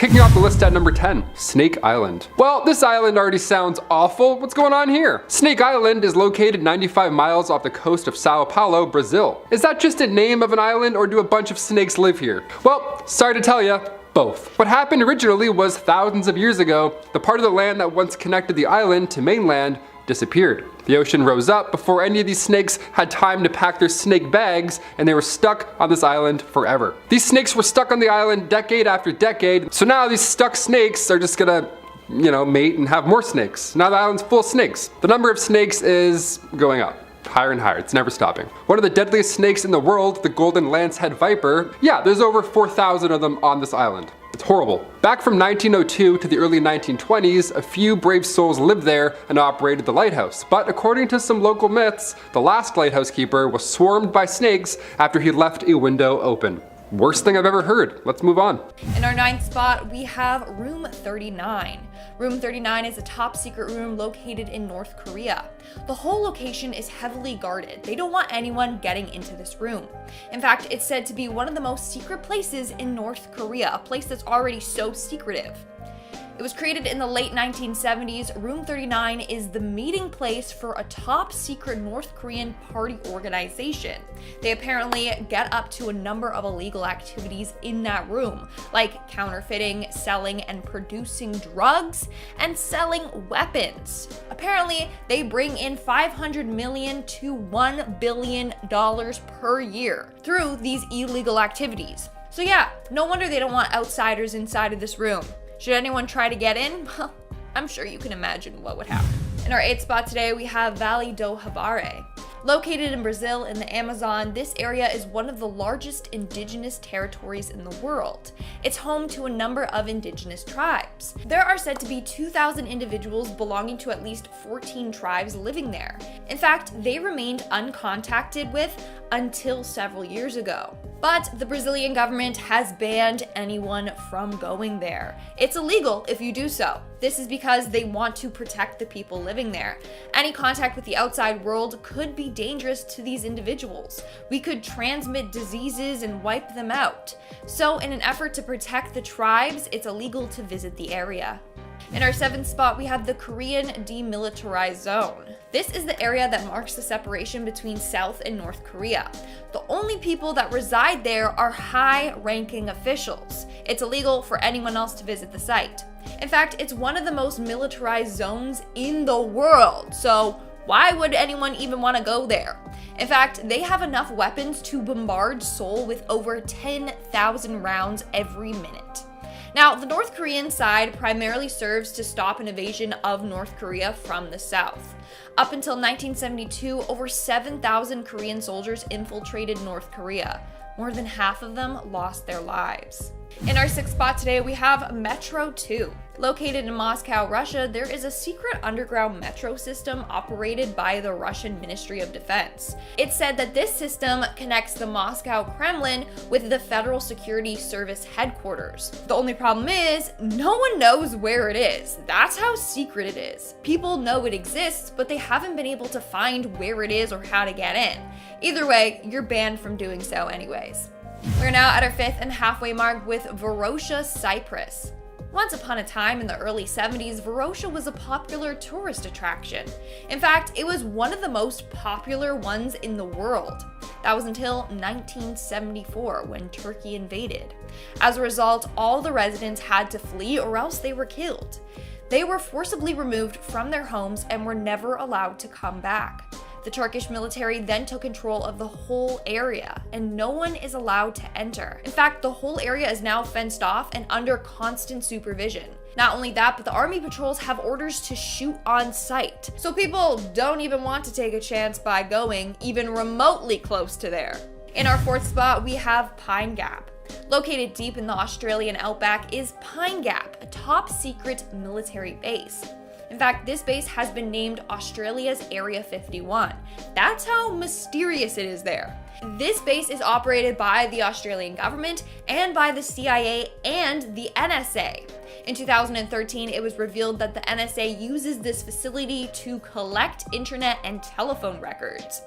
Kicking off the list at number 10, Snake Island. Well, this island already sounds awful. What's going on here? Snake Island is located 95 miles off the coast of Sao Paulo, Brazil. Is that just a name of an island, or do a bunch of snakes live here? Well, sorry to tell you, both. What happened originally was thousands of years ago, the part of the land that once connected the island to mainland disappeared. The ocean rose up before any of these snakes had time to pack their snake bags, and they were stuck on this island forever. These snakes were stuck on the island decade after decade, so now these stuck snakes are just gonna, mate and have more snakes. Now the island's full of snakes. The number of snakes is going up. Higher and higher, it's never stopping. One of the deadliest snakes in the world, the golden lancehead viper, yeah, there's over 4,000 of them on this island. It's horrible. Back from 1902 to the early 1920s, a few brave souls lived there and operated the lighthouse. But according to some local myths, the last lighthouse keeper was swarmed by snakes after he left a window open. Worst thing I've ever heard. Let's move on. In our 9th spot, we have room 39. Room 39 is a top secret room located in North Korea. The whole location is heavily guarded. They don't want anyone getting into this room. In fact, it's said to be one of the most secret places in North Korea, a place that's already so secretive. It was created in the late 1970s. Room 39 is the meeting place for a top secret North Korean party organization. They apparently get up to a number of illegal activities in that room, like counterfeiting, selling and producing drugs, and selling weapons. Apparently, they bring in $500 million to $1 billion per year through these illegal activities. So yeah, no wonder they don't want outsiders inside of this room. Should anyone try to get in? Well, I'm sure you can imagine what would happen. In our 8th spot today, we have Vale do Javari. Located in Brazil in the Amazon, this area is one of the largest indigenous territories in the world. It's home to a number of indigenous tribes. There are said to be 2,000 individuals belonging to at least 14 tribes living there. In fact, they remained uncontacted with until several years ago. But the Brazilian government has banned anyone from going there. It's illegal if you do so. This is because they want to protect the people living there. Any contact with the outside world could be dangerous to these individuals. We could transmit diseases and wipe them out. So in an effort to protect the tribes, it's illegal to visit the area. In our 7th spot, we have the Korean Demilitarized Zone. This is the area that marks the separation between South and North Korea. The only people that reside there are high-ranking officials. It's illegal for anyone else to visit the site. In fact, it's one of the most militarized zones in the world, so why would anyone even want to go there? In fact, they have enough weapons to bombard Seoul with over 10,000 rounds every minute. Now, the North Korean side primarily serves to stop an invasion of North Korea from the south. Up until 1972, over 7,000 Korean soldiers infiltrated North Korea. More than half of them lost their lives. In our 6th spot today, we have Metro 2. Located in Moscow, Russia, there is a secret underground metro system operated by the Russian Ministry of Defense. It's said that this system connects the Moscow Kremlin with the Federal Security Service headquarters. The only problem is, no one knows where it is. That's how secret it is. People know it exists, but they haven't been able to find where it is or how to get in. Either way, you're banned from doing so anyways. We're now at our 5th and halfway mark with VAROSHA, Cyprus. Once upon a time in the early 70s, VAROSHA was a popular tourist attraction. In fact, it was one of the most popular ones in the world. That was until 1974 when Turkey invaded. As a result, all the residents had to flee or else they were killed. They were forcibly removed from their homes and were never allowed to come back. The Turkish military then took control of the whole area, and no one is allowed to enter. In fact, the whole area is now fenced off and under constant supervision. Not only that, but the army patrols have orders to shoot on sight. So people don't even want to take a chance by going even remotely close to there. In our 4th spot, we have Pine Gap. Located deep in the Australian outback is Pine Gap, a top secret military base. In fact, this base has been named Australia's Area 51. That's how mysterious it is there. This base is operated by the Australian government and by the CIA and the NSA. In 2013, it was revealed that the NSA uses this facility to collect internet and telephone records,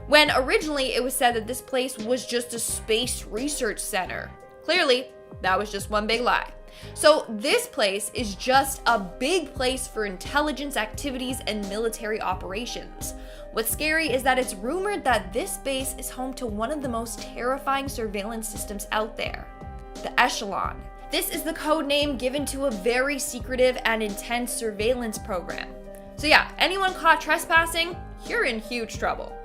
when originally it was said that this place was just a space research center. Clearly, that was just one big lie. So this place is just a big place for intelligence activities and military operations. What's scary is that it's rumored that this base is home to one of the most terrifying surveillance systems out there, the Echelon. This is the code name given to a very secretive and intense surveillance program. So yeah, anyone caught trespassing, you're in huge trouble.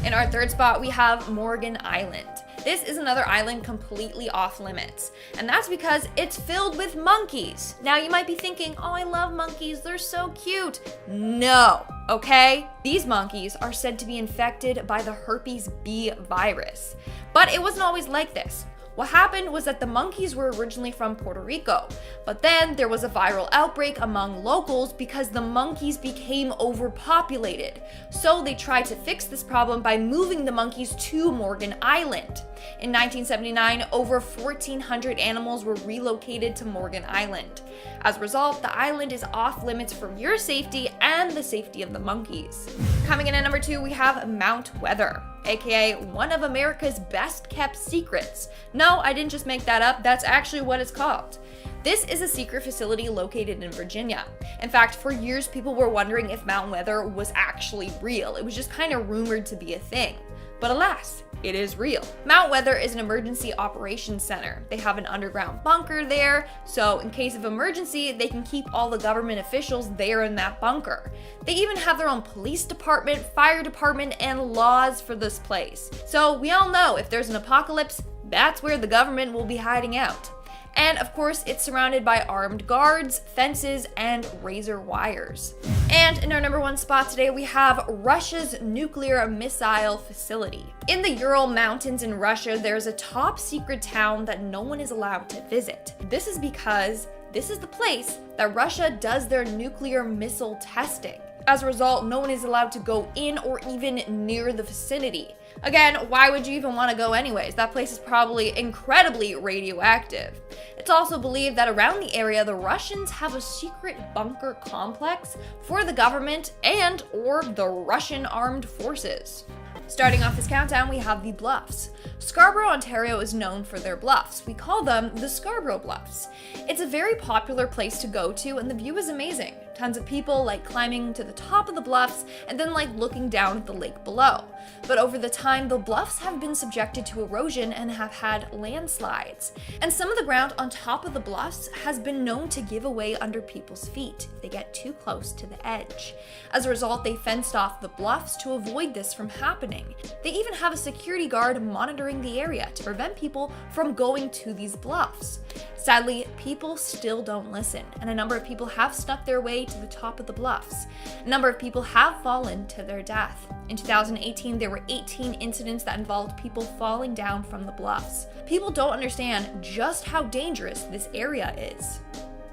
In our third spot, we have Morgan Island. This is another island completely off limits, and that's because it's filled with monkeys. Now you might be thinking, oh, I love monkeys, they're so cute. No, okay? These monkeys are said to be infected by the herpes B virus, but it wasn't always like this. What happened was that the monkeys were originally from Puerto Rico, but then there was a viral outbreak among locals because the monkeys became overpopulated. So they tried to fix this problem by moving the monkeys to Morgan Island. In 1979, over 1,400 animals were relocated to Morgan Island. As a result, the island is off limits for your safety and the safety of the monkeys. Coming in at number 2, we have Mount Weather, aka one of America's best kept secrets. No, I didn't just make that up, that's actually what it's called. This is a secret facility located in Virginia. In fact, for years people were wondering if Mount Weather was actually real. It was just kind of rumored to be a thing. But alas, it is real. Mount Weather is an emergency operations center. They have an underground bunker there, so in case of emergency, they can keep all the government officials there in that bunker. They even have their own police department, fire department, and laws for this place. So we all know if there's an apocalypse, that's where the government will be hiding out. And of course, it's surrounded by armed guards, fences, and razor wires. And in our number 1 spot today, we have Russia's nuclear missile facility. In the Ural Mountains in Russia, there's a top secret town that no one is allowed to visit. This is because this is the place that Russia does their nuclear missile testing. As a result, no one is allowed to go in or even near the vicinity. Again, why would you even want to go anyways? That place is probably incredibly radioactive. It's also believed that around the area, the Russians have a secret bunker complex for the government and or the Russian armed forces. Starting off this countdown, we have the BLUFFS. Scarborough, Ontario is known for their bluffs. We call them the Scarborough Bluffs. It's a very popular place to go to and the view is amazing. Tons of people like climbing to the top of the bluffs and then like looking down at the lake below. But over the time, the bluffs have been subjected to erosion and have had landslides. And some of the ground on top of the bluffs has been known to give away under people's feet if they get too close to the edge. As a result, they fenced off the bluffs to avoid this from happening. They even have a security guard monitoring the area to prevent people from going to these bluffs. Sadly, people still don't listen, and a number of people have snuck their way to the top of the bluffs. A number of people have fallen to their death. In 2018, there were 18 incidents that involved people falling down from the bluffs. People don't understand just how dangerous this area is.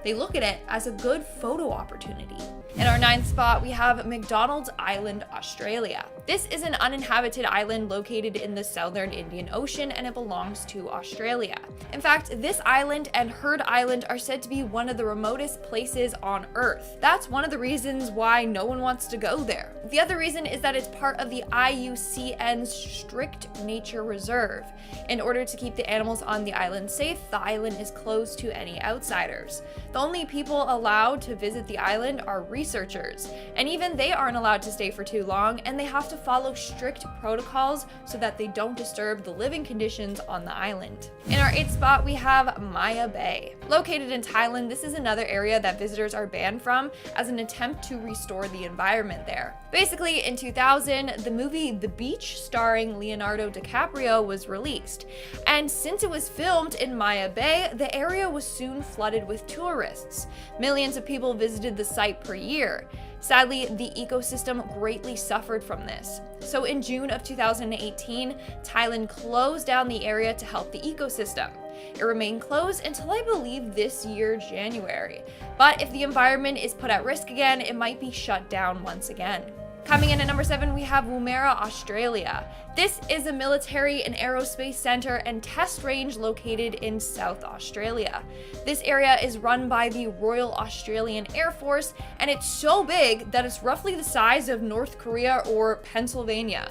They look at it as a good photo opportunity. In our 9th spot, we have McDonald's Island, Australia. This is an uninhabited island located in the southern Indian Ocean and it belongs to Australia. In fact, this island and Heard Island are said to be one of the remotest places on Earth. That's one of the reasons why no one wants to go there. The other reason is that it's part of the IUCN's strict nature reserve. In order to keep the animals on the island safe, the island is closed to any outsiders. The only people allowed to visit the island are researchers, and even they aren't allowed to stay for too long, and they have to follow strict protocols so that they don't disturb the living conditions on the island. In our 8th spot, we have Maya Bay. Located in Thailand, this is another area that visitors are banned from as an attempt to restore the environment there. Basically, in 2000, the movie The Beach, starring Leonardo DiCaprio, was released. And since it was filmed in Maya Bay, the area was soon flooded with tourists. Millions of people visited the site per year. Sadly, the ecosystem greatly suffered from this. So in June of 2018, Thailand closed down the area to help the ecosystem. It remained closed until I believe this year, January. But if the environment is put at risk again, it might be shut down once again. Coming in at number 7, we have WOOMERA, Australia. This is a military and aerospace center and test range located in South Australia. This area is run by the Royal Australian Air Force, and it's so big that it's roughly the size of North Korea or Pennsylvania.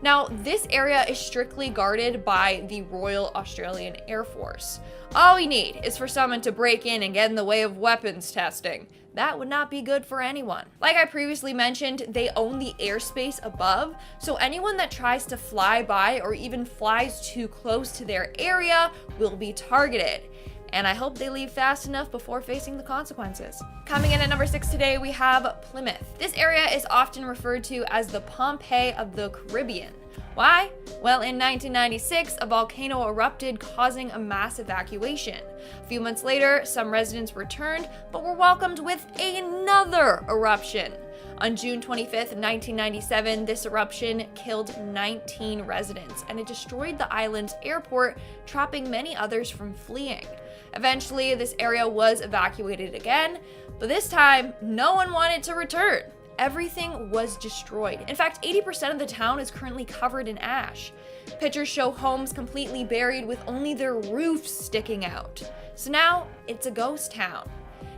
Now, this area is strictly guarded by the Royal Australian Air Force. All we need is for someone to break in and get in the way of weapons testing. That would not be good for anyone. Like I previously mentioned, they own the airspace above, so anyone that tries to fly by or even flies too close to their area will be targeted. And I hope they leave fast enough before facing the consequences. Coming in at number 6 today, we have Plymouth. This area is often referred to as the Pompeii of the Caribbean. Why? Well, in 1996, a volcano erupted, causing a mass evacuation. A few months later, some residents returned, but were welcomed with another eruption. On June 25th, 1997, this eruption killed 19 residents, and it destroyed the island's airport, trapping many others from fleeing. Eventually, this area was evacuated again, but this time, no one wanted to return. Everything was destroyed. In fact, 80% of the town is currently covered in ash. Pictures show homes completely buried with only their roofs sticking out. So now, it's a ghost town.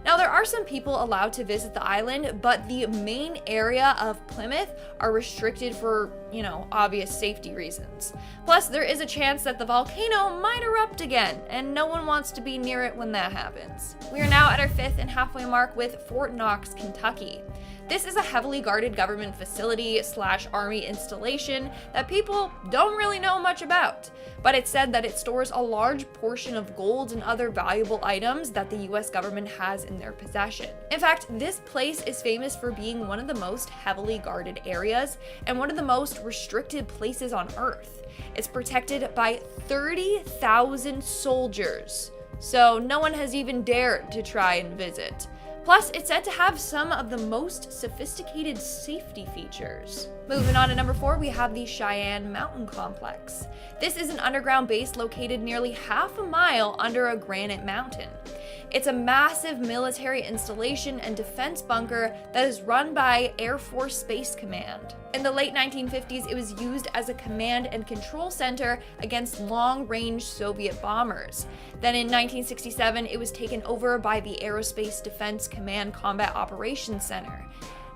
Now, there are some people allowed to visit the island, but the main area of Plymouth are restricted for, obvious safety reasons. Plus, there is a chance that the volcano might erupt again, and no one wants to be near it when that happens. We are now at our 5th and halfway mark with Fort Knox, Kentucky. This is a heavily guarded government facility / army installation that people don't really know much about, but it's said that it stores a large portion of gold and other valuable items that the US government has in their possession. In fact, this place is famous for being one of the most heavily guarded areas and one of the most restricted places on Earth. It's protected by 30,000 soldiers, so no one has even dared to try and visit. Plus, it's said to have some of the most sophisticated safety features. Moving on to number 4, we have the Cheyenne Mountain Complex. This is an underground base located nearly half a mile under a granite mountain. It's a massive military installation and defense bunker that is run by Air Force Space Command. In the late 1950s, it was used as a command and control center against long-range Soviet bombers. Then in 1967, it was taken over by the Aerospace Defense Command Combat Operations Center.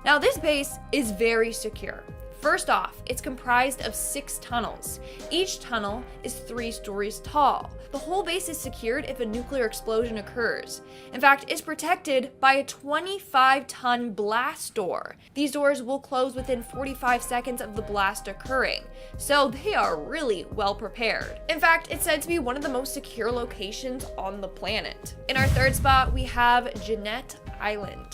Now, this base is very secure. First off, it's comprised of 6 tunnels. Each tunnel is 3 stories tall. The whole base is secured if a nuclear explosion occurs. In fact, it's protected by a 25-ton blast door. These doors will close within 45 seconds of the blast occurring, so they are really well prepared. In fact, it's said to be one of the most secure locations on the planet. In our 3rd spot, we have Jeannette Island.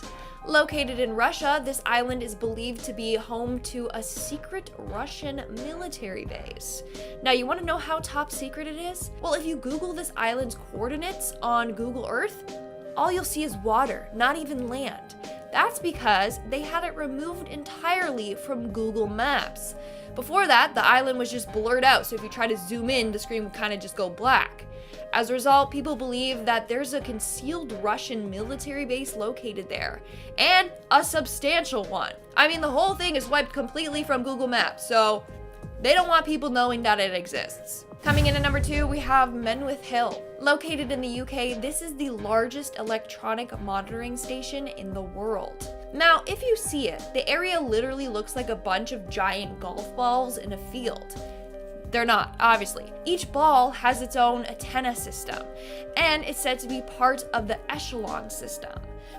Located in Russia, this island is believed to be home to a secret Russian military base. Now, you want to know how top secret it is? Well, if you Google this island's coordinates on Google Earth, all you'll see is water, not even land. That's because they had it removed entirely from Google Maps. Before that, the island was just blurred out, so if you try to zoom in, the screen would kind of just go black. As a result, people believe that there's a concealed Russian military base located there, and a substantial one. I mean, the whole thing is wiped completely from Google Maps, so they don't want people knowing that it exists. Coming in at number 2, we have MENWITH Hill. Located in the UK, this is the largest electronic monitoring station in the world. Now, if you see it, the area literally looks like a bunch of giant golf balls in a field. They're not, obviously. Each ball has its own antenna system, and it's said to be part of the echelon system.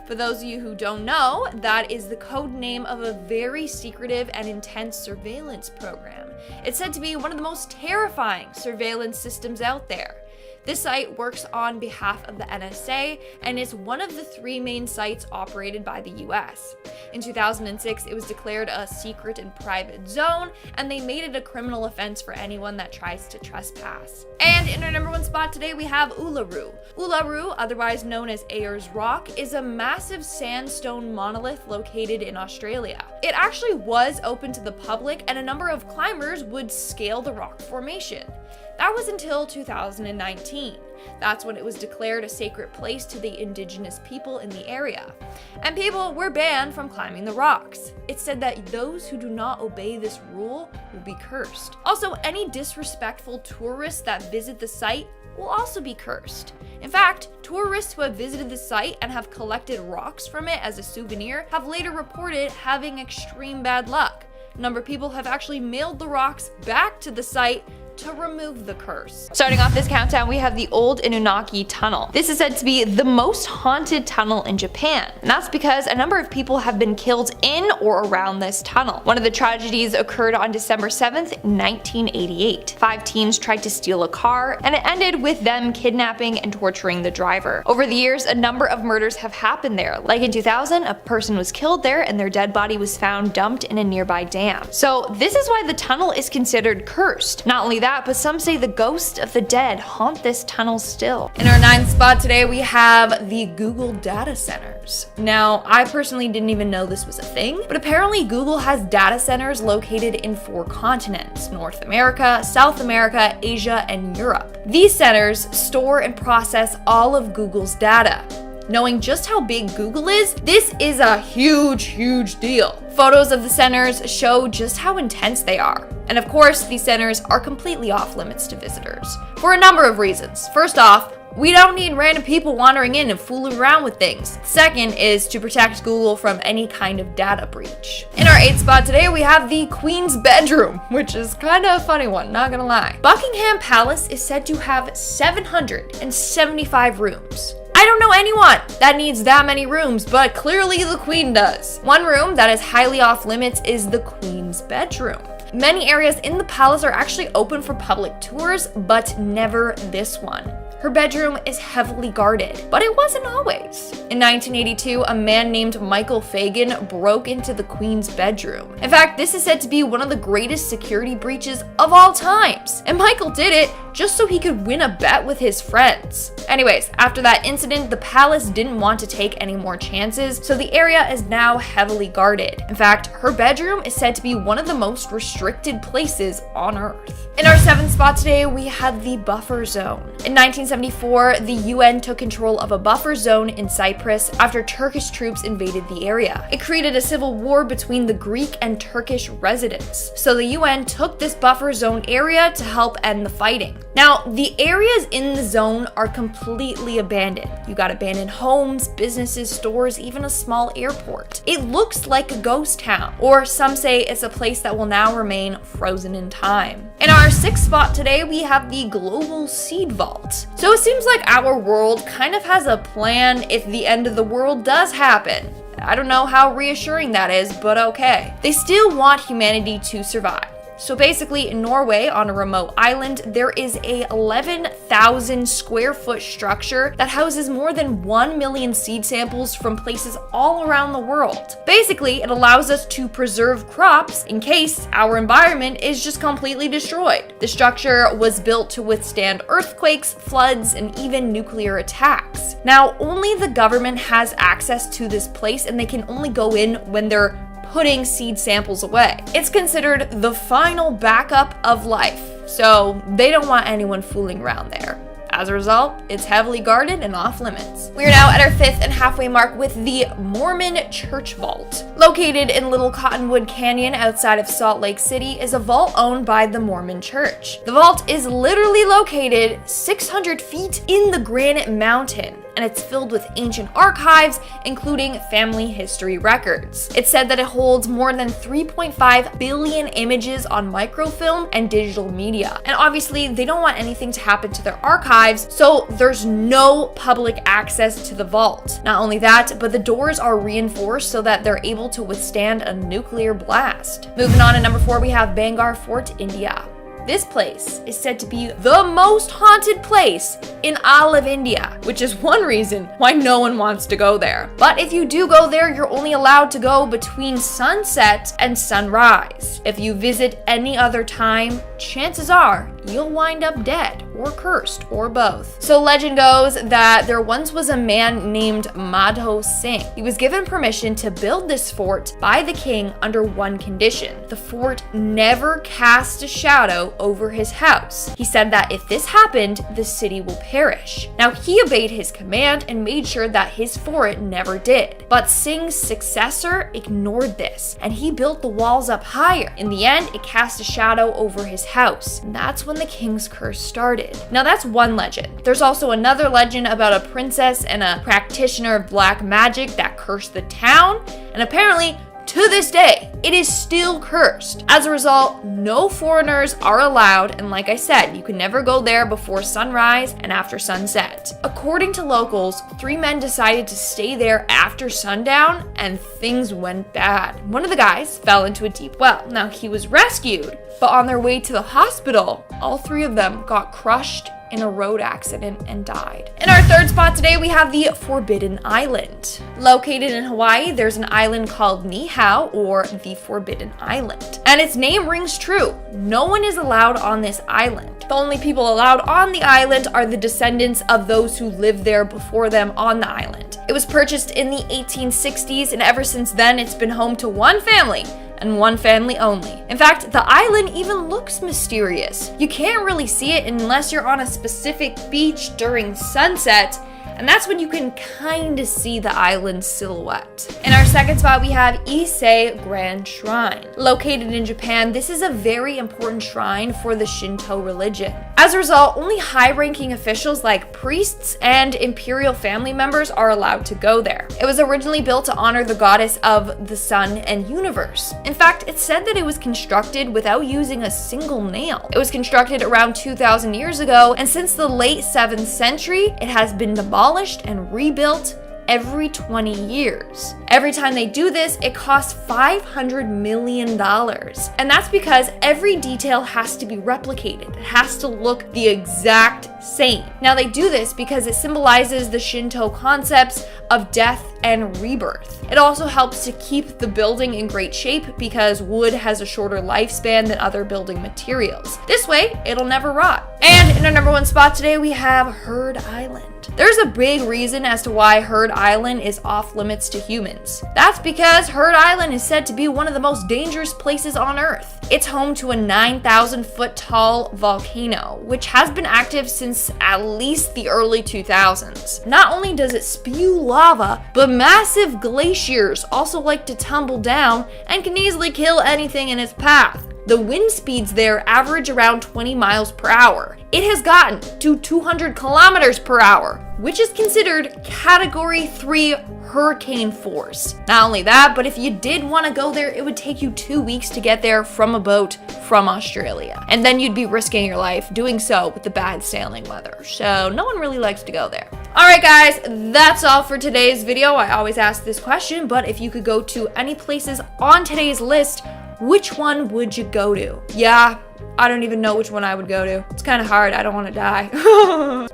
For those of you who don't know, that is the code name of a very secretive and intense surveillance program. It's said to be one of the most terrifying surveillance systems out there. This site works on behalf of the NSA and is one of the 3 main sites operated by the US. In 2006, it was declared a secret and private zone, and they made it a criminal offense for anyone that tries to trespass. And in our number 1 spot today, we have ULURU. ULURU, otherwise known as Ayers Rock, is a massive sandstone monolith located in Australia. It actually was open to the public, and a number of climbers would scale the rock formation. That was until 2019. That's when it was declared a sacred place to the indigenous people in the area. And people were banned from climbing the rocks. It's said that those who do not obey this rule will be cursed. Also, any disrespectful tourists that visit the site will also be cursed. In fact, tourists who have visited the site and have collected rocks from it as a souvenir have later reported having extreme bad luck. a number of people have actually mailed the rocks back to the site to remove the curse. Starting off this countdown, we have the old INUNAKI tunnel. This is said to be the most haunted tunnel in Japan, and that's because a number of people have been killed in or around this tunnel. One of the tragedies occurred on December 7th, 1988. 5 teens tried to steal a car, and it ended with them kidnapping and torturing the driver. Over the years, a number of murders have happened there. Like in 2000, a person was killed there and their dead body was found dumped in a nearby dam. So this is why the tunnel is considered cursed. Not only that, but some say the ghosts of the dead haunt this tunnel still. In our 9th spot today, we have the Google data centers. Now, I personally didn't even know this was a thing, but apparently Google has data centers located in 4 continents: North America, South America, Asia, and Europe. These centers store and process all of Google's data. Knowing just how big Google is, this is a huge deal. Photos of the centers show just how intense they are. And of course, these centers are completely off limits to visitors, for a number of reasons. First off, we don't need random people wandering in and fooling around with things. Second is to protect Google from any kind of data breach. In our 8th spot today, we have the Queen's bedroom, which is kind of a funny one, not gonna lie. Buckingham Palace is said to have 775 rooms. I don't know anyone that needs that many rooms, but clearly the Queen does. One room that is highly off limits is the Queen's bedroom. Many areas in the palace are actually open for public tours, but never this one. Her bedroom is heavily guarded, but it wasn't always. In 1982, a man named Michael Fagan broke into the Queen's bedroom. In fact, this is said to be one of the greatest security breaches of all times. And Michael did it just so he could win a bet with his friends. Anyways, after that incident, the palace didn't want to take any more chances, so the area is now heavily guarded. In fact, her bedroom is said to be one of the most restricted places on Earth. In our 7th spot today, we have the buffer zone. In 1974, the UN took control of a buffer zone in Cyprus after Turkish troops invaded the area. It created a civil war between the Greek and Turkish residents. So the UN took this buffer zone area to help end the fighting. Now, the areas in the zone are completely abandoned. You got abandoned homes, businesses, stores, even a small airport. It looks like a ghost town, or some say it's a place that will now remain frozen in time. In our 6th spot today, we have the Global Seed Vault. So it seems like our world kind of has a plan if the end of the world does happen. I don't know how reassuring that is, but okay. They still want humanity to survive. So basically, in Norway, on a remote island, there is a 11,000 square foot structure that houses more than 1 million seed samples from places all around the world. Basically, it allows us to preserve crops in case our environment is just completely destroyed. The structure was built to withstand earthquakes, floods, and even nuclear attacks. Now, only the government has access to this place, and they can only go in when they're putting seed samples away. It's considered the final backup of life, so they don't want anyone fooling around there. As a result, it's heavily guarded and off limits. We are now at our 5th and halfway mark with the Mormon Church Vault. Located in Little Cottonwood Canyon outside of Salt Lake City is a vault owned by the Mormon Church. The vault is literally located 600 feet in the Granite Mountain, and it's filled with ancient archives, including family history records. It's said that it holds more than 3.5 billion images on microfilm and digital media. And obviously, they don't want anything to happen to their archives, so there's no public access to the vault. Not only that, but the doors are reinforced so that they're able to withstand a nuclear blast. Moving on to number 4, we have Bhangarh Fort, India. This place is said to be the most haunted place in all of India, which is one reason why no one wants to go there. But if you do go there, you're only allowed to go between sunset and sunrise. If you visit any other time, chances are you'll wind up dead or cursed or both. So legend goes that there once was a man named Madho Singh. He was given permission to build this fort by the king under one condition. The fort never cast a shadow over his house. He said that if this happened, the city will perish. Now he obeyed his command and made sure that his fort never did. But Singh's successor ignored this, and he built the walls up higher. In the end, it cast a shadow over his house, and that's when the king's curse started. Now that's one legend. There's also another legend about a princess and a practitioner of black magic that cursed the town, and apparently To this day, it is still cursed. As a result, no foreigners are allowed, and like I said, you can never go there before sunrise and after sunset. According to locals, 3 men decided to stay there after sundown, and things went bad. One of the guys fell into a deep well. Now, he was rescued, but on their way to the hospital, all 3 of them got crushed in a road accident and died. In our third spot today, we have the Forbidden Island. Located in Hawaii, there's an island called Niihau, or the Forbidden Island. And its name rings true. No one is allowed on this island. The only people allowed on the island are the descendants of those who lived there before them on the island. It was purchased in the 1860s, and ever since then, it's been home to one family, and one family only. In fact, the island even looks mysterious. You can't really see it unless you're on a specific beach during sunset, and that's when you can kind of see the island's silhouette. In our second spot, we have Ise Grand Shrine. Located in Japan, this is a very important shrine for the Shinto religion. As a result, only high-ranking officials like priests and imperial family members are allowed to go there. It was originally built to honor the goddess of the sun and universe. In fact, it's said that it was constructed without using a single nail. It was constructed around 2,000 years ago, and since the late 7th century, it has been demolished and rebuilt every 20 years. Every time they do this, it costs $500 million. And that's because every detail has to be replicated. It has to look the exact same. Now they do this because it symbolizes the Shinto concepts of death and rebirth. It also helps to keep the building in great shape because wood has a shorter lifespan than other building materials. This way, it'll never rot. And in our number 1 spot today, we have Heard Island. There's a big reason as to why Heard Island is off limits to humans. That's because Heard Island is said to be one of the most dangerous places on Earth. It's home to a 9,000 foot tall volcano, which has been active since at least the early 2000s. Not only does it spew lava, but massive glaciers also like to tumble down and can easily kill anything in its path. The wind speeds there average around 20 miles per hour. It has gotten to 200 kilometers per hour, which is considered Category 3 hurricane force. Not only that, but if you did want to go there, it would take you 2 weeks to get there from a boat from Australia. And then you'd be risking your life doing so with the bad sailing weather. So no one really likes to go there. Alright guys, that's all for today's video. I always ask this question, but if you could go to any places on today's list, which one would you go to? Yeah, I don't even know which one I would go to. It's kind of hard. I don't want to die.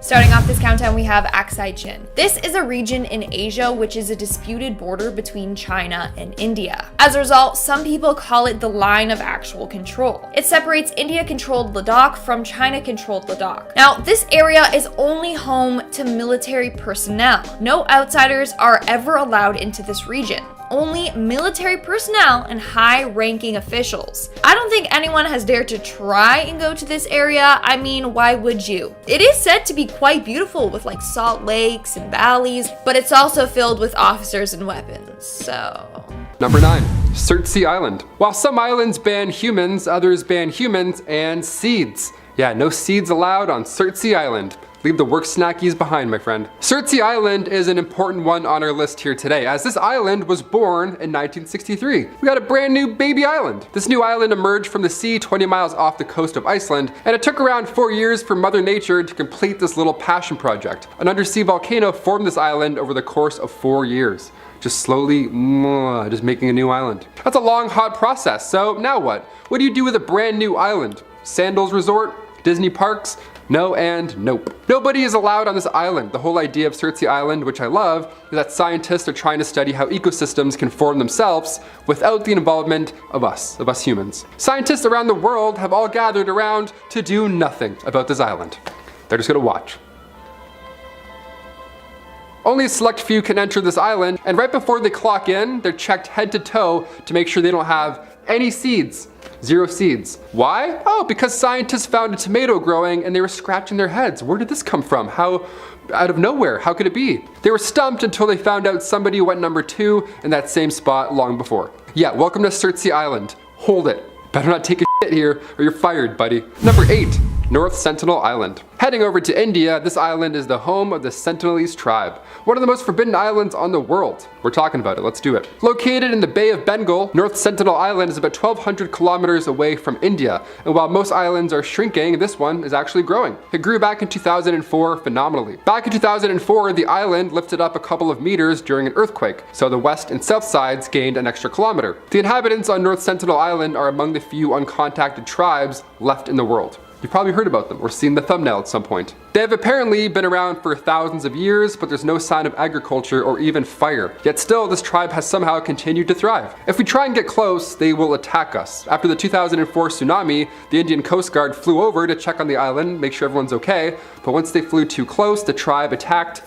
Starting off this countdown, we have Aksai-chin. This is a region in Asia which is a disputed border between China and India. As a result, some people call it the line of actual control. It separates India-controlled Ladakh from China-controlled Ladakh. Now, this area is only home to military personnel. No outsiders are ever allowed into this region. Only military personnel and high-ranking officials. I don't think anyone has dared to try and go to this area. I mean, why would you? It is said to be quite beautiful with like salt lakes and valleys, but it's also filled with officers and weapons, so... Number 9. SURTSEY Island. While some islands ban humans, others ban humans and seeds. Yeah, no seeds allowed on SURTSEY Island. Leave the work snackies behind, my friend. SURTSEY Island is an important one on our list here today, as this island was born in 1963. We got a brand new baby island. This new island emerged from the sea 20 miles off the coast of Iceland, and it took around 4 years for Mother Nature to complete this little passion project. An undersea volcano formed this island over the course of 4 years. Just slowly, just making a new island. That's a long, hot process, so now what? What do you do with a brand new island? Sandals Resort? Disney parks? No and nope. Nobody is allowed on this island. The whole idea of SURTSEY Island, which I love, is that scientists are trying to study how ecosystems can form themselves without the involvement of us humans. Scientists around the world have all gathered around to do nothing about this island. They're just gonna watch. Only a select few can enter this island, and right before they clock in, they're checked head to toe to make sure they don't have any seeds. 0 seeds. Why? Oh, because scientists found a tomato growing and they were scratching their heads. Where did this come from? How, out of nowhere, how could it be? They were stumped until they found out somebody went number 2 in that same spot long before. Yeah, welcome to SURTSEY Island. Hold it. Better not take a shit here or you're fired, buddy. Number 8. North Sentinel Island. Heading over to India, this island is the home of the Sentinelese tribe, one of the most forbidden islands on the world. We're talking about it, let's do it. Located in the Bay of Bengal, North Sentinel Island is about 1,200 kilometers away from India, and while most islands are shrinking, this one is actually growing. It grew back in 2004 phenomenally. Back in 2004, the island lifted up a couple of meters during an earthquake, so the west and south sides gained an extra kilometer. The inhabitants on North Sentinel Island are among the few uncontacted tribes left in the world. You've probably heard about them or seen the thumbnail at some point. They have apparently been around for thousands of years, but there's no sign of agriculture or even fire. Yet still, this tribe has somehow continued to thrive. If we try and get close, they will attack us. After the 2004 tsunami, the Indian Coast Guard flew over to check on the island, make sure everyone's okay, but once they flew too close, the tribe attacked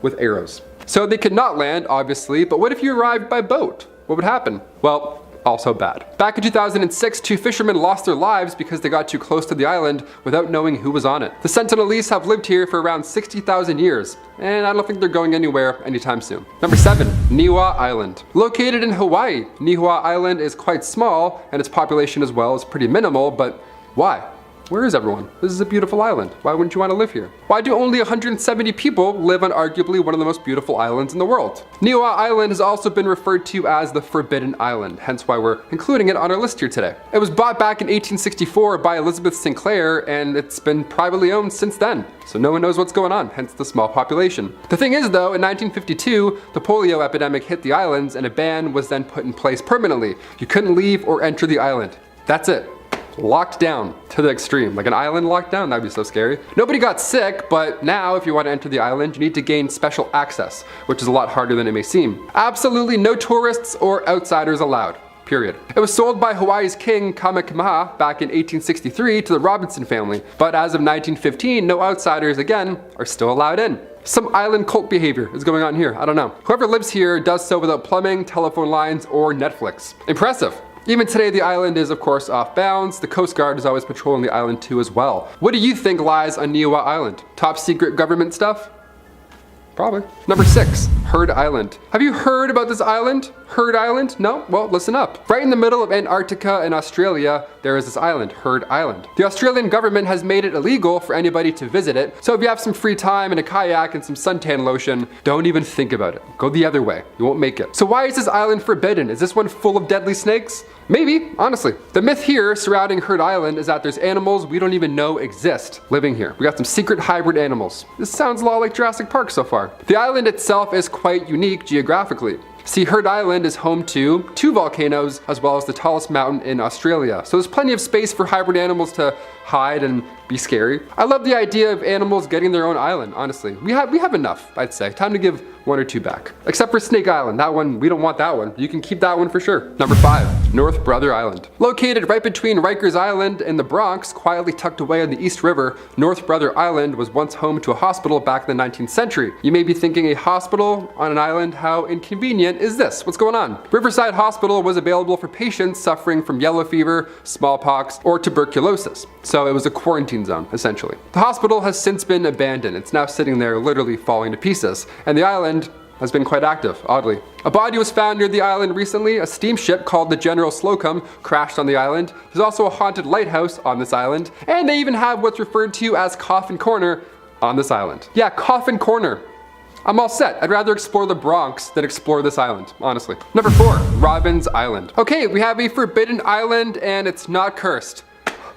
with arrows. So they could not land, obviously, but what if you arrived by boat? What would happen? Well, also bad. Back in 2006, 2 fishermen lost their lives because they got too close to the island without knowing who was on it. The Sentinelese have lived here for around 60,000 years, and I don't think they're going anywhere anytime soon. Number 7, Niihau Island. Located in Hawaii, Niihau Island is quite small, and its population as well is pretty minimal, but why? Where is everyone? This is a beautiful island. Why wouldn't you want to live here? Why do only 170 people live on arguably one of the most beautiful islands in the world? Niihau Island has also been referred to as the Forbidden Island, hence why we're including it on our list here today. It was bought back in 1864 by Elizabeth Sinclair, and it's been privately owned since then, so no one knows what's going on, hence the small population. The thing is though, in 1952, the polio epidemic hit the islands and a ban was then put in place permanently. You couldn't leave or enter the island. That's it. Locked down to the extreme. Like an island lockdown, that'd be so scary. Nobody got sick, but now if you want to enter the island, you need to gain special access, which is a lot harder than it may seem. Absolutely no tourists or outsiders allowed. Period. It was sold by Hawaii's king Kamehameha back in 1863 to the Robinson family, but as of 1915, no outsiders again are still allowed in. Some island cult behavior is going on here, I don't know. Whoever lives here does so without plumbing, telephone lines, or Netflix. Impressive. Even today, the island is of course off bounds. The Coast Guard is always patrolling the island too as well. What do you think lies on Niihau Island? Top secret government stuff? Probably. Number 6, Heard Island. Have you heard about this island? Heard Island? No? Well, listen up. Right in the middle of Antarctica and Australia, there is this island, Heard Island. The Australian government has made it illegal for anybody to visit it, so if you have some free time and a kayak and some suntan lotion, don't even think about it. Go the other way. You won't make it. So why is this island forbidden? Is this one full of deadly snakes? Maybe, honestly. The myth here surrounding Heard Island is that there's animals we don't even know exist living here. We got some secret hybrid animals. This sounds a lot like Jurassic Park so far. The island itself is quite unique geographically. See, Heard Island is home to 2 volcanoes as well as the tallest mountain in Australia. So there's plenty of space for hybrid animals to hide and be scary. I love the idea of animals getting their own island, honestly. We have enough, I'd say. Time to give 1 or 2 back. Except for Snake Island. That one, we don't want that one. You can keep that one for sure. Number 5, North Brother Island. Located right between Rikers Island and the Bronx, quietly tucked away on the East River, North Brother Island was once home to a hospital back in the 19th century. You may be thinking, a hospital on an island? How inconvenient is this? What's going on? Riverside Hospital was available for patients suffering from yellow fever, smallpox, or tuberculosis. So it was a quarantine zone, essentially. The hospital has since been abandoned. It's now sitting there literally falling to pieces. And the island has been quite active, oddly. A body was found near the island recently. A steamship called the General Slocum crashed on the island. There's also a haunted lighthouse on this island. And they even have what's referred to as Coffin Corner on this island. Yeah, Coffin Corner. I'm all set. I'd rather explore the Bronx than explore this island, honestly. Number 4, Robins Island. Okay, we have a forbidden island and it's not cursed.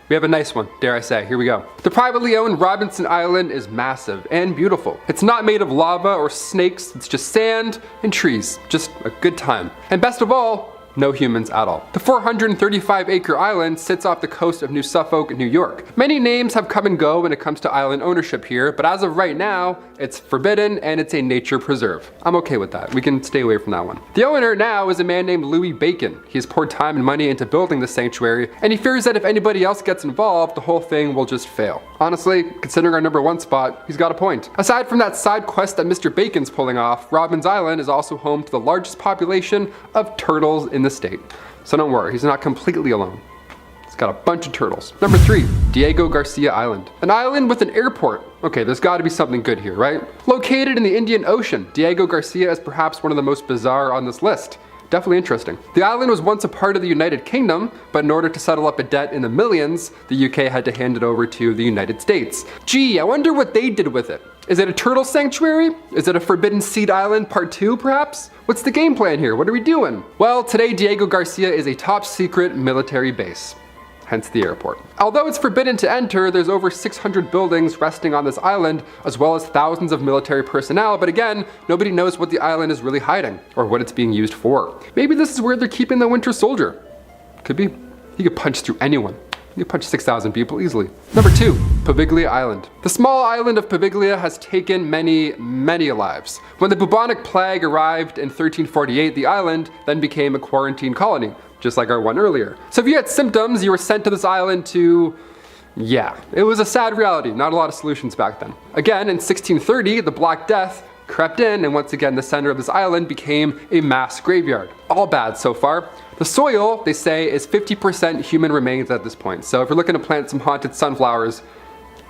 We have a nice one, dare I say. Here we go. The privately owned Robinson Island is massive and beautiful. It's not made of lava or snakes, it's just sand and trees. Just a good time. And best of all, no humans at all. The 435-acre island sits off the coast of New Suffolk, New York. Many names have come and go when it comes to island ownership here, but as of right now, it's forbidden and it's a nature preserve. I'm okay with that. We can stay away from that one. The owner now is a man named Louis Bacon. He has poured time and money into building the sanctuary, and he fears that if anybody else gets involved, the whole thing will just fail. Honestly, considering our number 1 spot, he's got a point. Aside from that side quest that Mr. Bacon's pulling off, Robins Island is also home to the largest population of turtles in the state. So don't worry, he's not completely alone. It's got a bunch of turtles. Number 3, Diego Garcia Island. An island with an airport. Okay, there's gotta be something good here, right? Located in the Indian Ocean, Diego Garcia is perhaps one of the most bizarre on this list. Definitely interesting. The island was once a part of the United Kingdom, but in order to settle up a debt in the millions, the UK had to hand it over to the United States. Gee, I wonder what they did with it. Is it a turtle sanctuary? Is it a Forbidden Seed Island Part 2, perhaps? What's the game plan here? What are we doing? Well, today Diego Garcia is a top secret military base. Hence the airport. Although it's forbidden to enter, there's over 600 buildings resting on this island, as well as thousands of military personnel, but again, nobody knows what the island is really hiding, or what it's being used for. Maybe this is where they're keeping the Winter Soldier. Could be. He could punch through anyone. He could punch 6,000 people easily. Number 2, Poveglia Island. The small island of Poveglia has taken many lives. When the bubonic plague arrived in 1348, the island then became a quarantine colony, just like our one earlier. So if you had symptoms, you were sent to this island to... yeah, it was a sad reality, not a lot of solutions back then. Again, in 1630, the Black Death crept in, and once again the center of this island became a mass graveyard. All bad so far. The soil, they say, is 50% human remains at this point. So if you're looking to plant some haunted sunflowers,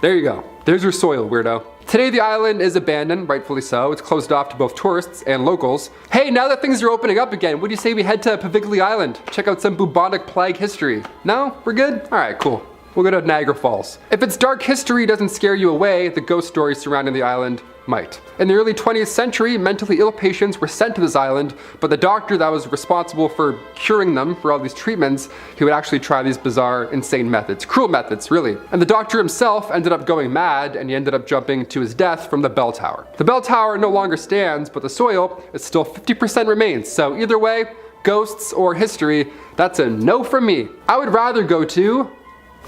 there you go. There's your soil, weirdo. Today the island is abandoned, rightfully so. It's closed off to both tourists and locals. Hey, now that things are opening up again, what do you say we head to Poveglia Island? Check out some bubonic plague history. No? We're good? Alright, cool. We'll go to Niagara Falls. If its dark history doesn't scare you away, the ghost stories surrounding the island might. In the early 20th century, mentally ill patients were sent to this island, but the doctor that was responsible for curing them for all these treatments, he would actually try these bizarre, insane methods. Cruel methods, really. And the doctor himself ended up going mad, and he ended up jumping to his death from the bell tower. The bell tower no longer stands, but the soil is still 50% remains, so either way, ghosts or history, that's a no from me. I would rather go to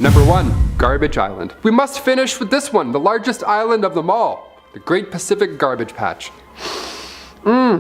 number 1, Garbage Island. We must finish with this one, the largest island of them all. The Great Pacific Garbage Patch.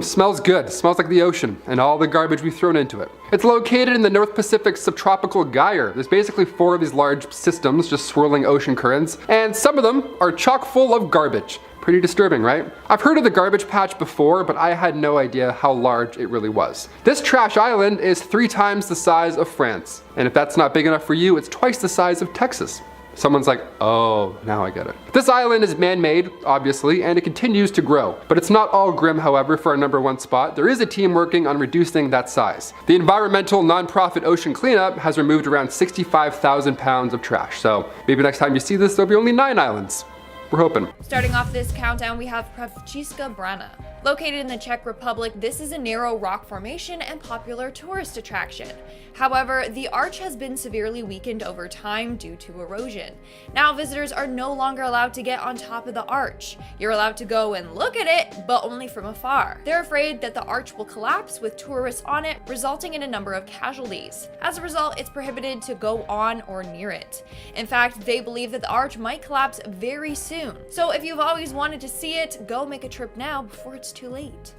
Smells good. Smells like the ocean and all the garbage we've thrown into it. It's located in the North Pacific subtropical gyre. There's basically 4 of these large systems just swirling ocean currents, and some of them are chock full of garbage. Pretty disturbing, right? I've heard of the garbage patch before, but I had no idea how large it really was. This trash island is 3 times the size of France. And if that's not big enough for you, it's twice the size of Texas. Someone's like, oh, now I get it. This island is man-made, obviously, and it continues to grow. But it's not all grim, however, for our number 1 spot. There is a team working on reducing that size. The environmental nonprofit Ocean Cleanup has removed around 65,000 pounds of trash. So maybe next time you see this, there'll be only 9 islands. We're hoping. Starting off this countdown, we have Pravčička Brana. Located in the Czech Republic, this is a narrow rock formation and popular tourist attraction. However, the arch has been severely weakened over time due to erosion. Now visitors are no longer allowed to get on top of the arch. You're allowed to go and look at it, but only from afar. They're afraid that the arch will collapse with tourists on it, resulting in a number of casualties. As a result, it's prohibited to go on or near it. In fact, they believe that the arch might collapse very soon. So if you've always wanted to see it, go make a trip now before it's too late.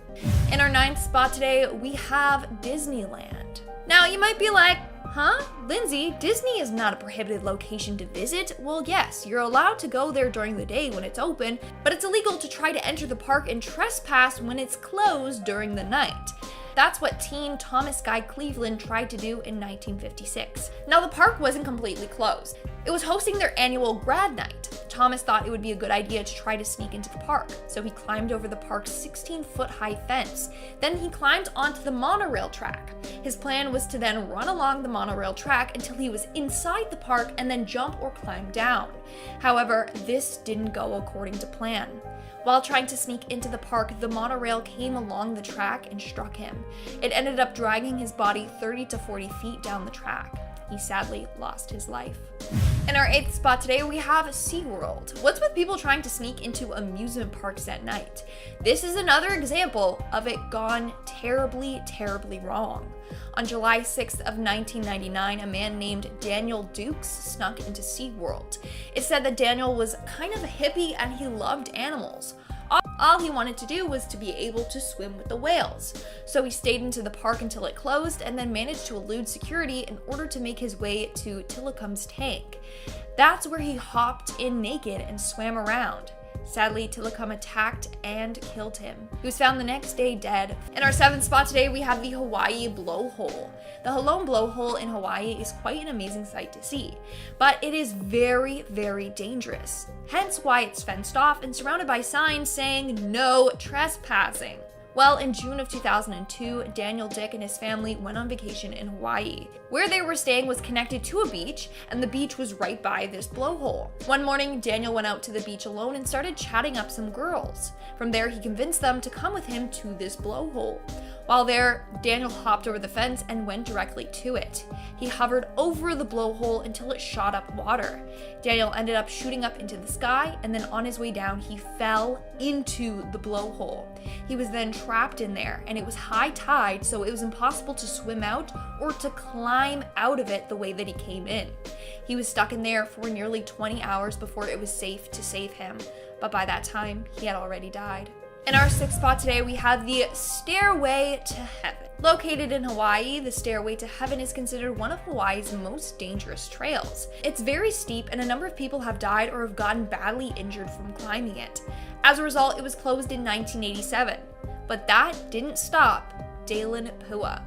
In our 9th spot today, we have Disneyland. Now you might be like, huh? Lindsay, Disney is not a prohibited location to visit. Well, yes, you're allowed to go there during the day when it's open, but it's illegal to try to enter the park and trespass when it's closed during the night. That's what teen Thomas Guy Cleveland tried to do in 1956. Now the park wasn't completely closed. It was hosting their annual grad night. Thomas thought it would be a good idea to try to sneak into the park, so he climbed over the park's 16-foot high fence. Then he climbed onto the monorail track. His plan was to then run along the monorail track until he was inside the park and then jump or climb down. However, this didn't go according to plan. While trying to sneak into the park, the monorail came along the track and struck him. It ended up dragging his body 30 to 40 feet down the track. He sadly lost his life. In our 8th spot today, we have SeaWorld. What's with people trying to sneak into amusement parks at night? This is another example of it gone terribly, terribly wrong. On July 6th of 1999, a man named Daniel Dukes snuck into SeaWorld. It said that Daniel was kind of a hippie and he loved animals. All he wanted to do was to be able to swim with the whales. So he stayed into the park until it closed and then managed to elude security in order to make his way to Tilikum's tank. That's where he hopped in naked and swam around. Sadly, Tilikum attacked and killed him. He was found the next day dead. In our 7th spot today, we have the Hawaii Blowhole. The Halong Blowhole in Hawaii is quite an amazing sight to see, but it is very, very dangerous. Hence why it's fenced off and surrounded by signs saying no trespassing. Well, in June of 2002, Daniel Dick and his family went on vacation in Hawaii. Where they were staying was connected to a beach, and the beach was right by this blowhole. One morning, Daniel went out to the beach alone and started chatting up some girls. From there, he convinced them to come with him to this blowhole. While there, Daniel hopped over the fence and went directly to it. He hovered over the blowhole until it shot up water. Daniel ended up shooting up into the sky, and then on his way down, he fell into the blowhole. He was then trapped in there, and it was high tide, so it was impossible to swim out or to climb out of it the way that he came in. He was stuck in there for nearly 20 hours before it was safe to save him, but by that time, he had already died. In our sixth spot today, we have the Stairway to Heaven. Located in Hawaii, the Stairway to Heaven is considered one of Hawaii's most dangerous trails. It's very steep, and a number of people have died or have gotten badly injured from climbing it. As a result, it was closed in 1987. But that didn't stop Dalen Pua.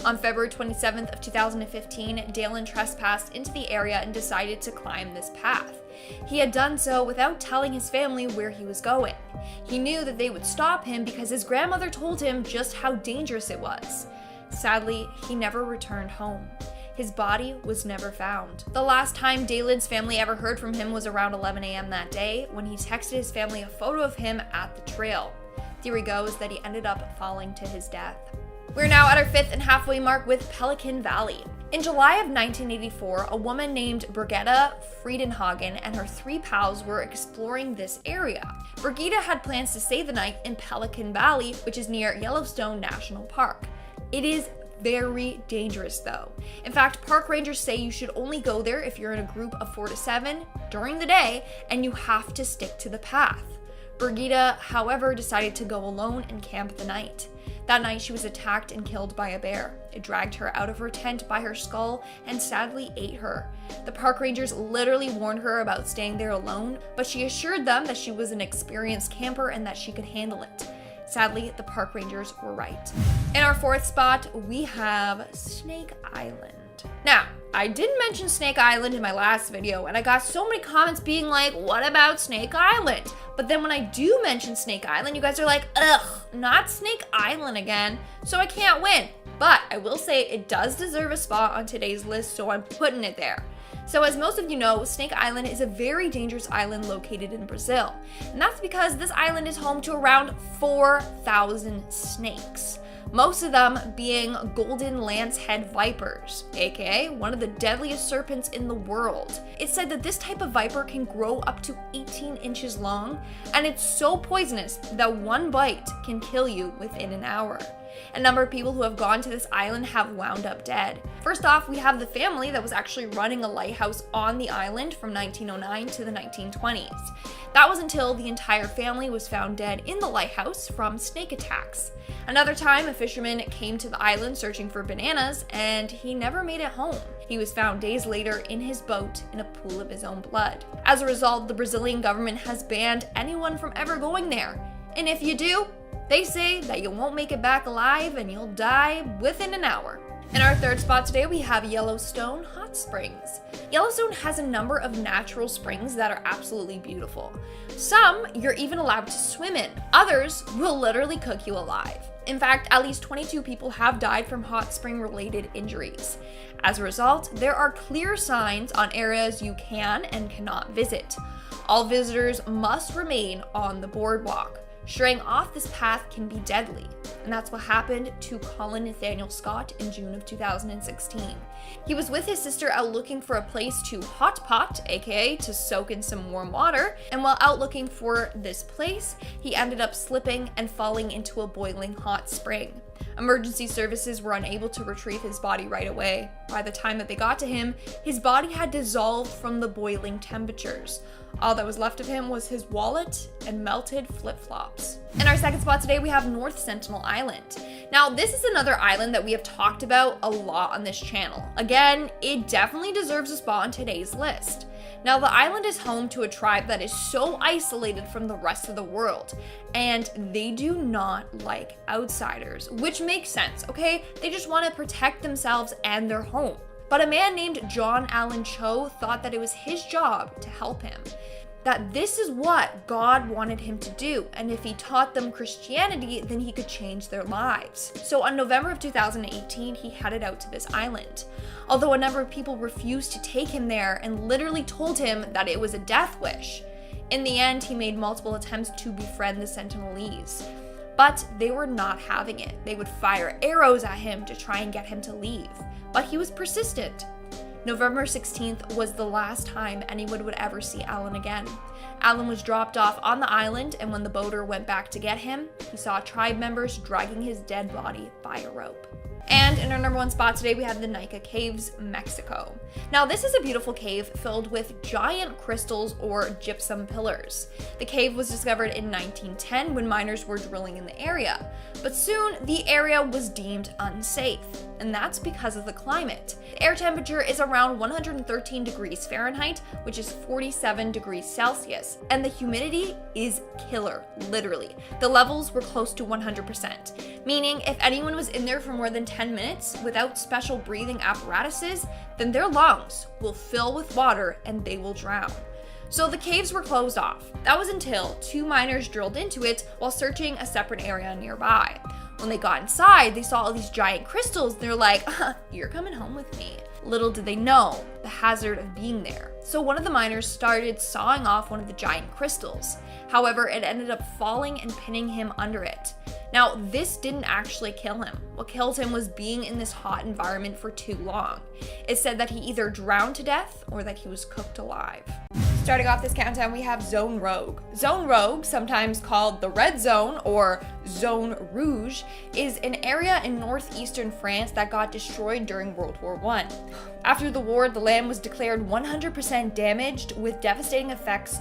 On February 27th of 2015, Dalen trespassed into the area and decided to climb this path. He had done so without telling his family where he was going. He knew that they would stop him because his grandmother told him just how dangerous it was. Sadly, he never returned home. His body was never found. The last time Dalen's family ever heard from him was around 11 a.m. that day when he texted his family a photo of him at the trail. Theory goes that he ended up falling to his death. We're now at our fifth and halfway mark with Pelican Valley. In July of 1984, a woman named Brigitta Friedenhagen and her 3 pals were exploring this area. Brigitta had plans to stay the night in Pelican Valley, which is near Yellowstone National Park. It is very dangerous though. In fact, park rangers say you should only go there if you're in a group of 4 to 7 during the day, and you have to stick to the path. Brigitta, however, decided to go alone and camp the night. That night, she was attacked and killed by a bear. It dragged her out of her tent by her skull and sadly ate her. The park rangers literally warned her about staying there alone, but she assured them that she was an experienced camper and that she could handle it. Sadly, the park rangers were right. In our fourth spot, we have Snake Island. Now, I didn't mention Snake Island in my last video, and I got so many comments being like, what about Snake Island? But then when I do mention Snake Island, you guys are like, ugh, not Snake Island again, so I can't win. But I will say it does deserve a spot on today's list, so I'm putting it there. So as most of you know, Snake Island is a very dangerous island located in Brazil. And that's because this island is home to around 4,000 snakes. Most of them being golden lancehead vipers, aka one of the deadliest serpents in the world. It's said that this type of viper can grow up to 18 inches long, and it's so poisonous that one bite can kill you within an hour. A number of people who have gone to this island have wound up dead. First off, we have the family that was actually running a lighthouse on the island from 1909 to the 1920s. That was until the entire family was found dead in the lighthouse from snake attacks. Another time, a fisherman came to the island searching for bananas, and he never made it home. He was found days later in his boat in a pool of his own blood. As a result, the Brazilian government has banned anyone from ever going there. And if you do, they say that you won't make it back alive and you'll die within an hour. In our third spot today, we have Yellowstone Hot Springs. Yellowstone has a number of natural springs that are absolutely beautiful. Some you're even allowed to swim in. Others will literally cook you alive. In fact, at least 22 people have died from hot spring related injuries. As a result, there are clear signs on areas you can and cannot visit. All visitors must remain on the boardwalk. Straying off this path can be deadly, and that's what happened to Colin Nathaniel Scott in June of 2016. He was with his sister out looking for a place to hot pot, aka to soak in some warm water, and while out looking for this place, he ended up slipping and falling into a boiling hot spring. Emergency services were unable to retrieve his body right away. By the time that they got to him, his body had dissolved from the boiling temperatures. All that was left of him was his wallet and melted flip-flops. In our second spot today, we have North Sentinel Island. Now, this is another island that we have talked about a lot on this channel. Again, it definitely deserves a spot on today's list. Now, the island is home to a tribe that is so isolated from the rest of the world, and they do not like outsiders, which makes sense, okay? They just want to protect themselves and their home. But a man named John Allen Cho thought that it was his job to help him. that this is what God wanted him to do, and if he taught them Christianity, then he could change their lives. So on November of 2018, he headed out to this island. Although a number of people refused to take him there and literally told him that it was a death wish. In the end, he made multiple attempts to befriend the Sentinelese, but they were not having it. They would fire arrows at him to try and get him to leave, but he was persistent. November 16th was the last time anyone would ever see Alan again. Alan was dropped off on the island, and when the boater went back to get him, he saw tribe members dragging his dead body by a rope. And in our number 1 spot today, we have the NAICA Caves, Mexico. Now, this is a beautiful cave filled with giant crystals or gypsum pillars. The cave was discovered in 1910 when miners were drilling in the area, but soon the area was deemed unsafe, and that's because of the climate. The air temperature is around 113 degrees Fahrenheit, which is 47 degrees Celsius, and the humidity is killer, literally. The levels were close to 100%, meaning if anyone was in there for more than 10 minutes without special breathing apparatuses, then their lungs will fill with water and they will drown. So the caves were closed off. That was until 2 miners drilled into it while searching a separate area nearby. When they got inside, they saw all these giant crystals and they're like, you're coming home with me. Little did they know the hazard of being there. So one of the miners started sawing off one of the giant crystals. However, it ended up falling and pinning him under it. Now, this didn't actually kill him. What killed him was being in this hot environment for too long. It said that he either drowned to death or that he was cooked alive. Starting off this countdown, we have Zone Rogue. Zone Rogue, sometimes called the Red Zone or Zone Rouge, is an area in northeastern France that got destroyed during World War I. After the war, the land was declared 100% damaged with devastating effects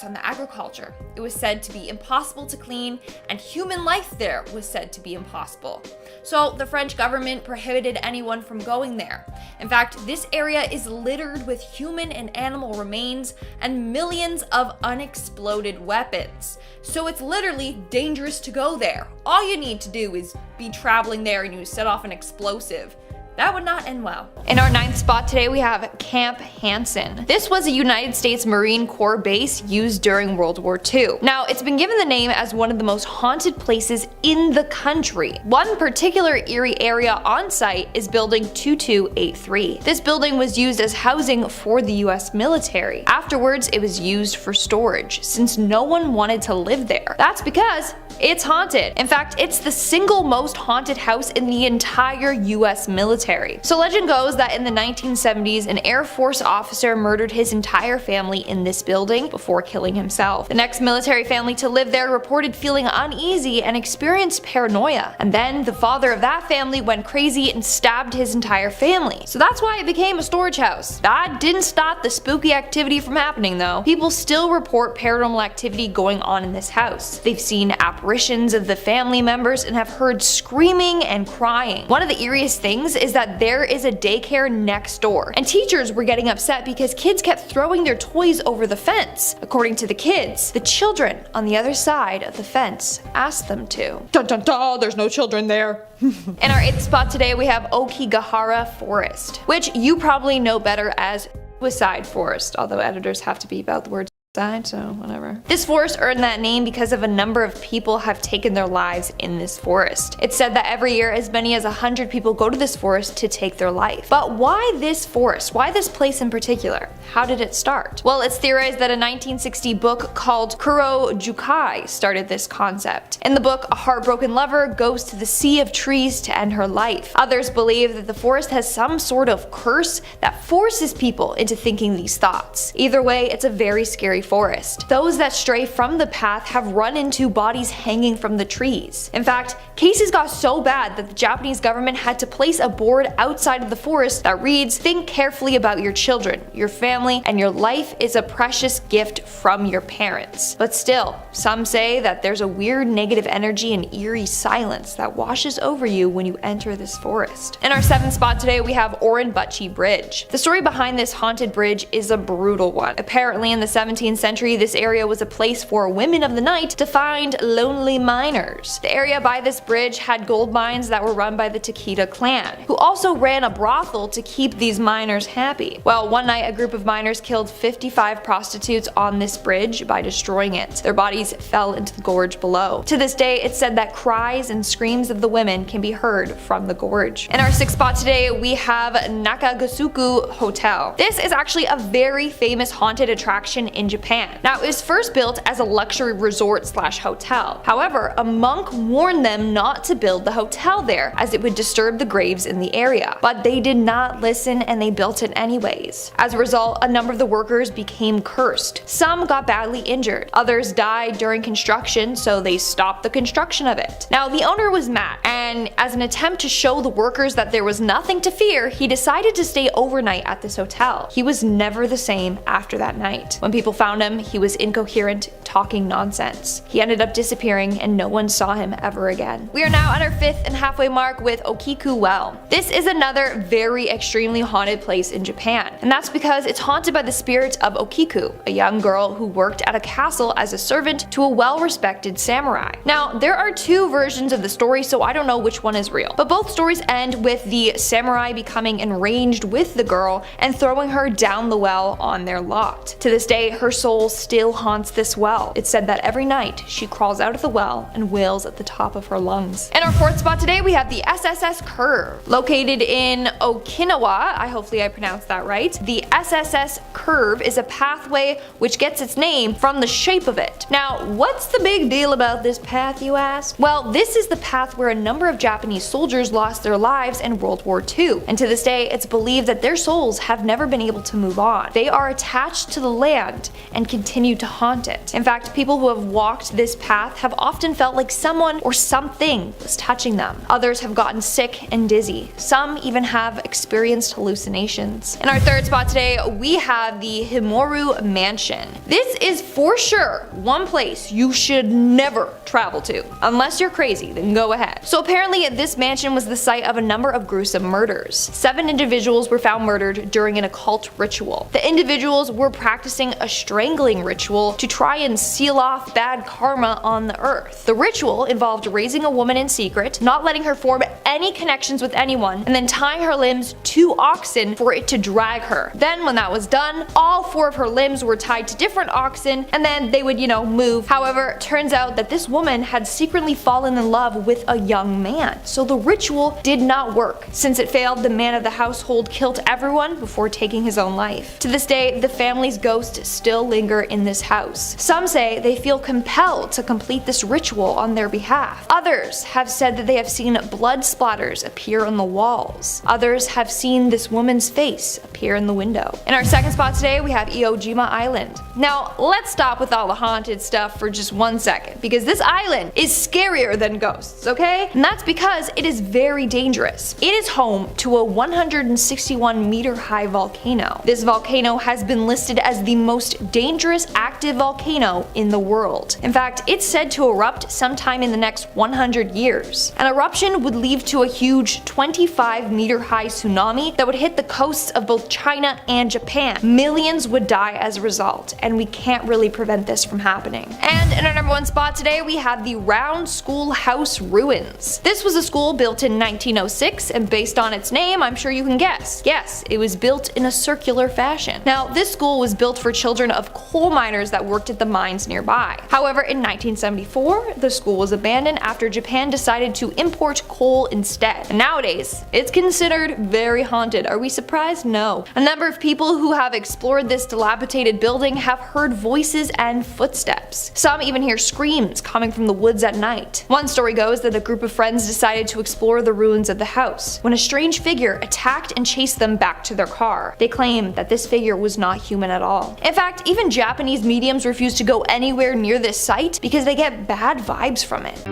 on the agriculture. It was said to be impossible to clean, and human life there was said to be impossible. So the French government prohibited anyone from going there. In fact, this area is littered with human and animal remains and millions of unexploded weapons. So it's literally dangerous to go there. All you need to do is be traveling there and you set off an explosive. That would not end well. In our 9th spot today, we have Camp Hansen. This was a United States Marine Corps base used during World War II. Now, it's been given the name as one of the most haunted places in the country. One particular eerie area on site is Building 2283. This building was used as housing for the US military. Afterwards, it was used for storage, since no one wanted to live there. That's because it's haunted. In fact, it's the single most haunted house in the entire US military. So legend goes that in the 1970s, an Air Force officer murdered his entire family in this building before killing himself. The next military family to live there reported feeling uneasy and experienced paranoia. And then the father of that family went crazy and stabbed his entire family. So that's why it became a storage house. That didn't stop the spooky activity from happening though. People still report paranormal activity going on in this house. They've seen apparitions of the family members and have heard screaming and crying. One of the eeriest things is that there is a daycare next door, and teachers were getting upset because kids kept throwing their toys over the fence. According to the kids, the children on the other side of the fence asked them to. Dun dun dun, there's no children there. In our 8th spot today, we have Aokigahara Forest, which you probably know better as Suicide Forest, although editors have to beep out the word side, so whatever. This forest earned that name because of a number of people have taken their lives in this forest. It's said that every year as many as 100 people go to this forest to take their life. But why this forest? Why this place in particular? How did it start? Well, it's theorized that a 1960 book called Kuro Jukai started this concept. In the book, a heartbroken lover goes to the sea of trees to end her life. Others believe that the forest has some sort of curse that forces people into thinking these thoughts. Either way, it's a very scary forest. Those that stray from the path have run into bodies hanging from the trees. In fact, cases got so bad that the Japanese government had to place a board outside of the forest that reads, "Think carefully about your children, your family, and your life is a precious gift from your parents." But still, some say that there's a weird negative energy and eerie silence that washes over you when you enter this forest. In our 7th spot today, we have Orinbachi Bridge. The story behind this haunted bridge is a brutal one. Apparently in the 17th 18th century, this area was a place for women of the night to find lonely miners. The area by this bridge had gold mines that were run by the Takeda clan, who also ran a brothel to keep these miners happy. Well, one night a group of miners killed 55 prostitutes on this bridge by destroying it. Their bodies fell into the gorge below. To this day, it's said that cries and screams of the women can be heard from the gorge. In our 6th spot today, we have Nakagasuku Hotel. This is actually a very famous haunted attraction in Japan. Now, it was first built as a luxury resort / hotel. However, a monk warned them not to build the hotel there as it would disturb the graves in the area. But they did not listen and they built it anyways. As a result, a number of the workers became cursed. Some got badly injured. Others died during construction, so they stopped the construction of it. Now, the owner was mad, and as an attempt to show the workers that there was nothing to fear, he decided to stay overnight at this hotel. He was never the same after that night. When people found him, he was incoherent, talking nonsense. He ended up disappearing and no one saw him ever again. We are now at our 5th and halfway mark with Okiku Well. This is another very extremely haunted place in Japan, and that's because it's haunted by the spirit of Okiku, a young girl who worked at a castle as a servant to a well-respected samurai. Now, there are 2 versions of the story, so I don't know which one is real, but both stories end with the samurai becoming enraged with the girl and throwing her down the well on their lot. To this day, her soul still haunts this well. It's said that every night she crawls out of the well and wails at the top of her lungs. In our 4th spot today, we have the SSS Curve. Located in Okinawa, hopefully I pronounced that right, the SSS Curve is a pathway which gets its name from the shape of it. Now, what's the big deal about this path, you ask? Well, this is the path where a number of Japanese soldiers lost their lives in World War II, and to this day it's believed that their souls have never been able to move on. They are attached to the land and continue to haunt it. In fact, people who have walked this path have often felt like someone or something was touching them. Others have gotten sick and dizzy. Some even have experienced hallucinations. In our 3rd spot today, we have the HIMURO Mansion. This is for sure one place you should never travel to. Unless you're crazy, then go ahead. So apparently this mansion was the site of a number of gruesome murders. 7 individuals were found murdered during an occult ritual. The individuals were practicing a strangling ritual to try and seal off bad karma on the earth. The ritual involved raising a woman in secret, not letting her form any connections with anyone, and then tying her limbs to oxen for it to drag her. Then when that was done, all 4 of her limbs were tied to different oxen, and then they would, move. However, turns out that this woman had secretly fallen in love with a young man, so the ritual did not work. Since it failed, the man of the household killed everyone before taking his own life. To this day, the family's ghosts still linger in this house. Some say they feel compelled to complete this ritual on their behalf. Others have said that they have seen blood splatters appear on the walls. Others have seen this woman's face appear in the window. In our 2nd spot today, we have JIMA Island. Now, let's stop with all the haunted stuff for just 1 second, because this island is scarier than ghosts, okay? And that's because it is very dangerous. It is home to a 161-meter high volcano. This volcano has been listed as the most dangerous active volcano in the world. In fact, it's said to erupt sometime in the next 100 years. An eruption would lead to a huge 25-meter high tsunami that would hit the coasts of both China and Japan. Millions would die as a result, and we can't really prevent this from happening. And in our number 1 spot today, we have the Round Schoolhouse Ruins. This was a school built in 1906, and based on its name, I'm sure you can guess. Yes, it was built in a circular fashion. Now, this school was built for children of coal miners that worked at the mines nearby. However, in 1974, the school was abandoned after Japan decided to import coal instead. And nowadays, it's considered very haunted. Are we surprised? No. A number of people who have explored this dilapidated building have heard voices and footsteps. Some even hear screams coming from the woods at night. One story goes that a group of friends decided to explore the ruins of the house when a strange figure attacked and chased them back to their car. They claim that this figure was not human at all. In fact, even Japanese mediums refuse to go anywhere near this site because they get bad vibes from it.